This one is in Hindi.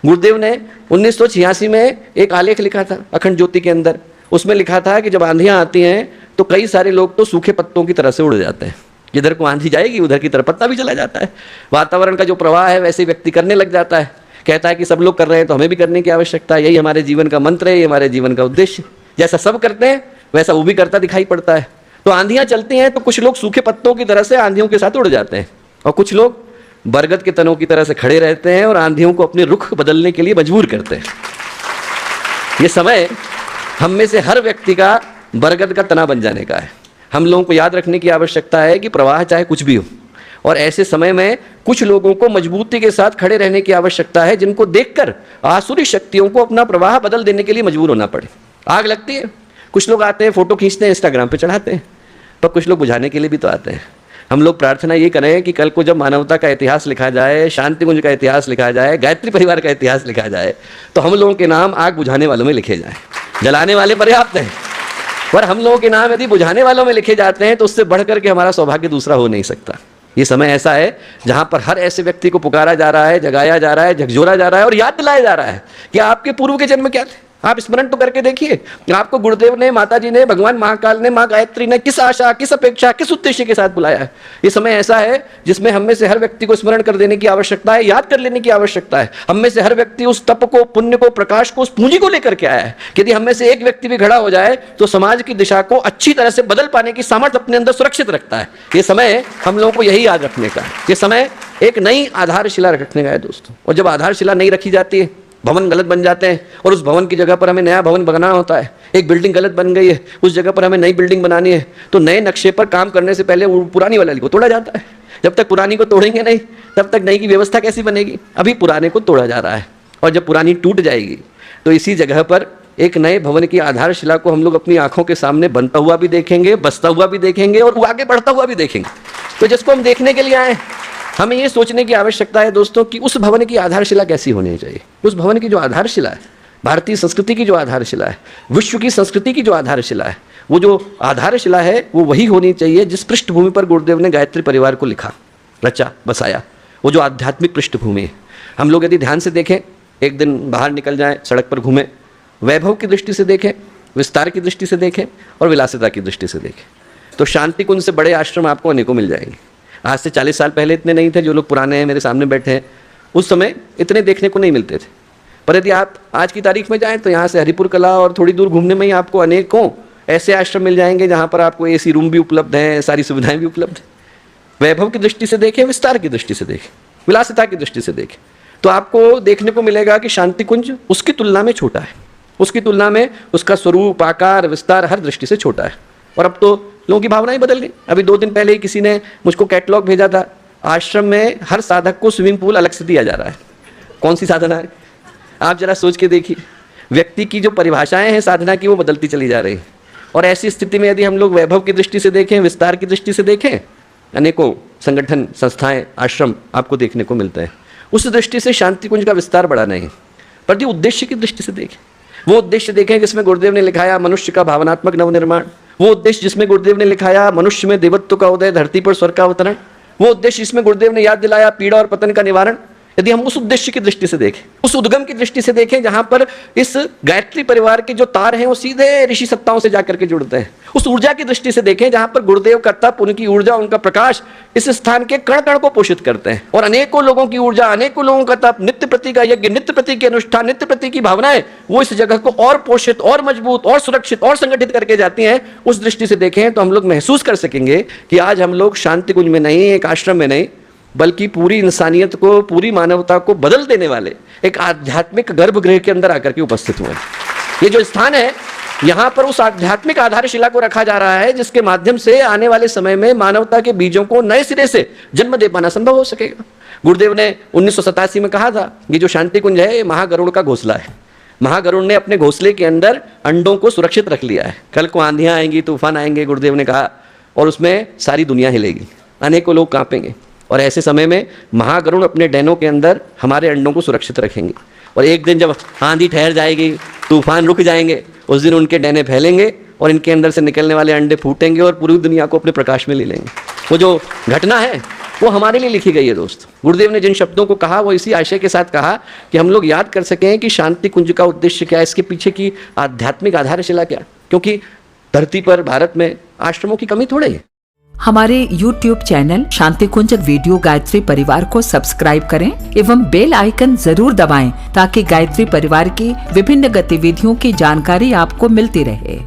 गुरुदेव ने 1986 में एक आलेख लिखा था अखंड ज्योति के अंदर। उसमें लिखा था कि जब आंधियां आती हैं तो कई सारे लोग तो सूखे पत्तों की तरह से उड़ जाते हैं, जिधर को आंधी जाएगी उधर की तरफ पत्ता भी चला जाता है। वातावरण का जो प्रवाह है वैसे व्यक्ति करने लग जाता है, कहता है कि सब लोग कर रहे हैं तो हमें भी करने की आवश्यकता है, यही हमारे जीवन का मंत्र है, ये हमारे जीवन का उद्देश्य। जैसा सब करते हैं वैसा वो भी करता दिखाई पड़ता है। तो आंधियां चलती हैं तो कुछ लोग सूखे पत्तों की तरह से आंधियों के साथ उड़ जाते हैं, और कुछ लोग बरगद के तनों की तरह से खड़े रहते हैं और आंधियों को अपने रुख बदलने के लिए मजबूर करते हैं। ये समय हम में से हर व्यक्ति का बरगद का तना बन जाने का है। हम लोगों को याद रखने की आवश्यकता है कि प्रवाह चाहे कुछ भी हो, और ऐसे समय में कुछ लोगों को मजबूती के साथ खड़े रहने की आवश्यकता है, जिनको देखकर आसुरी शक्तियों को अपना प्रवाह बदल देने के लिए मजबूर होना पड़े। आग लगती है, कुछ लोग आते हैं, फोटो खींचते हैं, इंस्टाग्राम पे चढ़ाते हैं, पर कुछ लोग बुझाने के लिए भी तो आते हैं। हम लोग प्रार्थना ये करें कि कल को जब मानवता का इतिहास लिखा जाए, शांति कुंज का इतिहास लिखा जाए, गायत्री परिवार का इतिहास लिखा जाए, तो हम लोगों के नाम आग बुझाने वालों में लिखे जाएं। जलाने वाले पर्याप्त हैं, पर हम लोगों के नाम यदि बुझाने वालों में लिखे जाते हैं तो उससे बढ़ करके हमारा सौभाग्य दूसरा हो नहीं सकता। ये समय ऐसा है जहां पर हर ऐसे व्यक्ति को पुकारा जा रहा है, जगाया जा रहा है, झकझोरा जा रहा है और याद दिलाया जा रहा है कि आपके पूर्व के जन्म क्या थे। आप स्मरण तो करके देखिए कि आपको गुरुदेव ने, माता जी ने, भगवान महाकाल ने, माँ गायत्री ने किस आशा, किस अपेक्षा, किस उद्देश्य के साथ बुलाया है। ये समय ऐसा है जिसमें हम में से हर व्यक्ति को स्मरण कर देने की आवश्यकता है, याद कर लेने की आवश्यकता है। हम में से हर व्यक्ति उस तप को, पुण्य को, प्रकाश को, उस पूंजी को लेकर के आया है। यदि हम में से एक व्यक्ति भी खड़ा हो जाए तो समाज की दिशा को अच्छी तरह से बदल पाने की सामर्थ्य अपने अंदर सुरक्षित रखता है। ये समय हम लोगों को यही याद रखने का है। ये समय एक नई आधारशिला रखने का है दोस्तों। और जब आधारशिला नहीं रखी जाती है, भवन गलत बन जाते हैं और उस भवन की जगह पर हमें नया भवन बनाना होता है। एक बिल्डिंग गलत बन गई है, उस जगह पर हमें नई बिल्डिंग बनानी है, तो नए नक्शे पर काम करने से पहले पुरानी वाली को तोड़ा जाता है। जब तक पुरानी को तोड़ेंगे नहीं तब तक नई की व्यवस्था कैसी बनेगी। अभी पुराने को तोड़ा जा रहा है, और जब पुरानी टूट जाएगी तो इसी जगह पर एक नए भवन की आधारशिला को हम लोग अपनी आंखों के सामने बनता हुआ भी देखेंगे, बसता हुआ भी देखेंगे और वो आगे बढ़ता हुआ भी देखेंगे। तो जिसको हम देखने के लिए आए, हमें ये सोचने की आवश्यकता है दोस्तों कि उस भवन की आधारशिला कैसी होनी चाहिए। उस भवन की जो आधारशिला है, भारतीय संस्कृति की जो आधारशिला है, विश्व की संस्कृति की जो आधारशिला है, वो जो आधारशिला है वो वही होनी चाहिए जिस पृष्ठभूमि पर गुरुदेव ने गायत्री परिवार को लिखा, रचा, बसाया। वो जो आध्यात्मिक पृष्ठभूमि है। हम लोग यदि ध्यान से देखें, एक दिन बाहर निकल जाएं, सड़क पर घूमें, वैभव की दृष्टि से देखें, विस्तार की दृष्टि से देखें और विलासिता की दृष्टि से देखें, तो शांति कुंज से बड़े आश्रम आपको अनेकों मिल जाएंगे। आज से 40 साल पहले इतने नहीं थे। जो लोग पुराने हैं, मेरे सामने बैठे हैं, उस समय इतने देखने को नहीं मिलते थे। पर यदि आप आज की तारीख में जाएं तो यहाँ से हरिपुर कला और थोड़ी दूर घूमने में ही आपको अनेकों ऐसे आश्रम मिल जाएंगे जहाँ पर आपको एसी रूम भी उपलब्ध हैं, सारी सुविधाएं भी उपलब्ध हैं। वैभव की दृष्टि से देखें, विस्तार की दृष्टि से देखें, विलासिता की दृष्टि से देखें, तो आपको देखने को मिलेगा कि शांति कुंज उसकी तुलना में छोटा है। उसकी तुलना में उसका स्वरूप, आकार, विस्तार हर दृष्टि से छोटा है। और अब तो लोगों की भावनाएं बदल गई। अभी 2 दिन पहले ही किसी ने मुझको कैटलॉग भेजा था, आश्रम में हर साधक को स्विमिंग पूल अलग से दिया जा रहा है। कौन सी साधना है? आप जरा सोच के देखिए। व्यक्ति की जो परिभाषाएं हैं साधना की, वो बदलती चली जा रही है। और ऐसी स्थिति में यदि हम लोग वैभव की दृष्टि से देखें, विस्तार की दृष्टि से देखें, अनेकों संगठन, संस्थाएं, आश्रम आपको देखने को मिलते हैं। उस दृष्टि से शांति कुंज का विस्तार बड़ा नहीं, पर जो उद्देश्य की दृष्टि से देखें, वो उद्देश्य देखें जिसमें गुरुदेव ने लिखाया मनुष्य का भावनात्मक नवनिर्माण, वो उद्देश्य जिसमें गुरुदेव ने लिखाया मनुष्य में देवत्व का उदय, धरती पर स्वर्ग का अवतरण, वो उद्देश्य जिसमें गुरुदेव ने याद दिलाया पीड़ा और पतन का निवारण। यदि हम उस उद्देश्य की दृष्टि से देखें, उस उद्गम की दृष्टि से देखें जहां पर इस गायत्री परिवार के जो तार हैं वो सीधे ऋषि सत्ताओं से जाकर के जुड़ते हैं, उस ऊर्जा की दृष्टि से देखें जहां पर गुरुदेव का तप, उनकी ऊर्जा, उनका प्रकाश इस स्थान के कण कण को पोषित करते हैं। और अनेकों लोगों की ऊर्जा, अनेकों लोगों का तप, नित्य प्रति का यज्ञ, नित्य प्रति के अनुष्ठान, नित्य प्रति की भावनाएं, वो इस जगह को और पोषित, और मजबूत, और सुरक्षित, और संगठित करके जाती हैं। उस दृष्टि से देखें तो हम लोग महसूस कर सकेंगे कि आज हम लोग शांति कुंज में नहीं, एक आश्रम में नहीं, बल्कि पूरी इंसानियत को, पूरी मानवता को बदल देने वाले एक आध्यात्मिक गर्भगृह के अंदर आकर के उपस्थित हुए। ये जो स्थान है, यहाँ पर उस आध्यात्मिक आधारशिला को रखा जा रहा है जिसके माध्यम से आने वाले समय में मानवता के बीजों को नए सिरे से जन्म दे पाना संभव हो सकेगा। गुरुदेव ने 1987 में कहा था, ये जो शांति कुंज है ये महागरुड़ का घोंसला है। महागरुड़ ने अपने घोंसले के अंदर अंडों को सुरक्षित रख लिया है। कल को आंधियां आएंगी, तूफान आएंगे, गुरुदेव ने कहा, और उसमें सारी दुनिया हिलेगी, अनेकों लोग कांपेंगे। और ऐसे समय में महागरुड़ अपने डैनों के अंदर हमारे अंडों को सुरक्षित रखेंगे। और एक दिन जब आंधी ठहर जाएगी, तूफान रुक जाएंगे, उस दिन उनके डैने फैलेंगे और इनके अंदर से निकलने वाले अंडे फूटेंगे और पूरी दुनिया को अपने प्रकाश में ले लेंगे। वो जो घटना है वो हमारे लिए लिखी गई है दोस्त। गुरुदेव ने जिन शब्दों को कहा वो इसी आशय के साथ कहा कि हम लोग याद कर सकें कि शांति कुंज का उद्देश्य क्या है, इसके पीछे की आध्यात्मिक आधारशिला क्या, क्योंकि धरती पर भारत में आश्रमों की कमी थोड़ी है। हमारे YouTube चैनल शांति कुंज वीडियो गायत्री परिवार को सब्सक्राइब करें एवं बेल आइकन जरूर दबाएं ताकि गायत्री परिवार की विभिन्न गतिविधियों की जानकारी आपको मिलती रहे।